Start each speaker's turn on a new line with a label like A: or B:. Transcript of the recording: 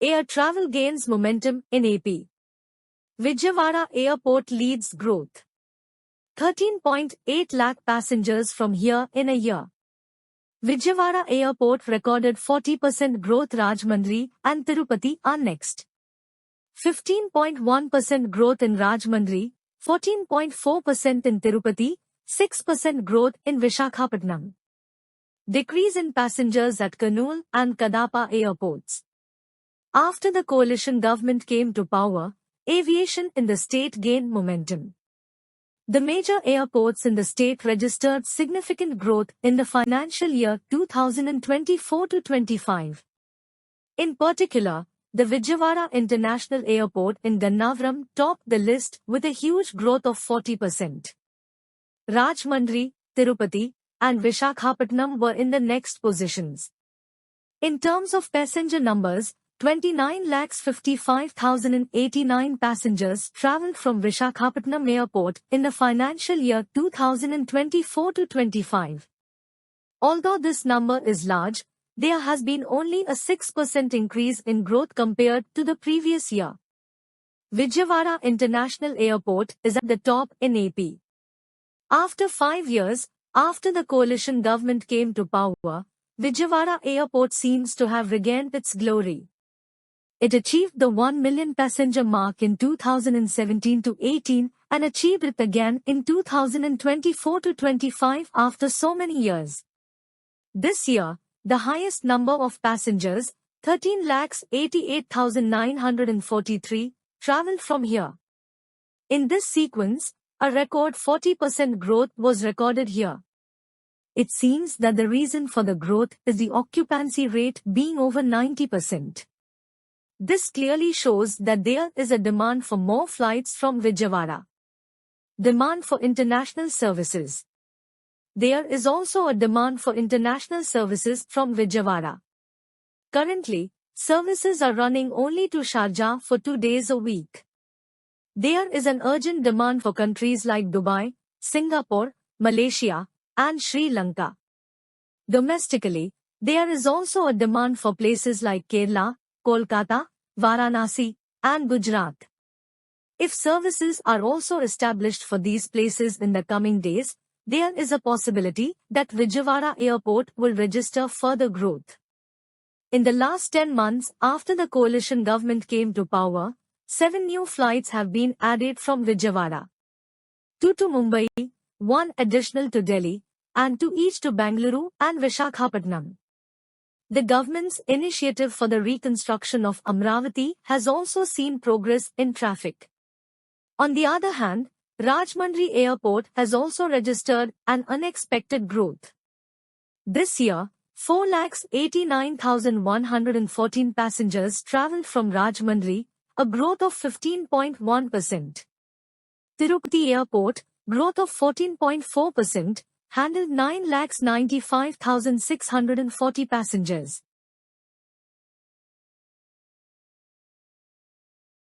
A: Air travel gains momentum in AP. Vijayawada Airport leads growth. 13.8 lakh passengers from here in a year. Vijayawada Airport recorded 40% growth. Rajahmundry and Tirupati are next. 15.1% growth in Rajahmundry, 14.4% in Tirupati, 6% growth in Visakhapatnam. Decrease in passengers at Kurnool and Kadapa airports. After the coalition government came to power, aviation in the state gained momentum. The major airports in the state registered significant growth in the financial year 2024-25. In particular, the Vijayawada International Airport in Gannavaram topped the list with a huge growth of 40%. Rajahmundry, Tirupati, and Visakhapatnam were in the next positions. In terms of passenger numbers, 29,55,089 passengers travelled from Visakhapatnam Airport in the financial year 2024-25. Although this number is large, there has been only a 6% increase in growth compared to the previous year. Vijayawada International Airport is at the top in AP. After 5 years, after the coalition government came to power, Vijayawada Airport seems to have regained its glory. It achieved the 1 million passenger mark in 2017-18 and achieved it again in 2024-25 after so many years. This year, the highest number of passengers, 13,88,943, travelled from here. In this sequence, a record 40% growth was recorded here. It seems that the reason for the growth is the occupancy rate being over 90%. This clearly shows that there is a demand for more flights from Vijayawada. Demand for international services. There is also a demand for international services from Vijayawada. Currently, services are running only to Sharjah for 2 days a week. There is an urgent demand for countries like Dubai, Singapore, Malaysia, and Sri Lanka. Domestically, there is also a demand for places like Kerala, Kolkata, Varanasi, and Gujarat. If services are also established for these places in the coming days, there is a possibility that Vijayawada Airport will register further growth. In the last 10 months after the coalition government came to power, 7 new flights have been added from Vijayawada. 2 to Mumbai, 1 additional to Delhi, and 2 each to Bengaluru and Visakhapatnam. The government's initiative for the reconstruction of Amravati has also seen progress in traffic. On the other hand, Rajahmundry Airport has also registered an unexpected growth. This year, 4,89,114 passengers travelled from Rajahmundry, a growth of 15.1%. Tirupati Airport, growth of 14.4%, handled 9,95,640 passengers.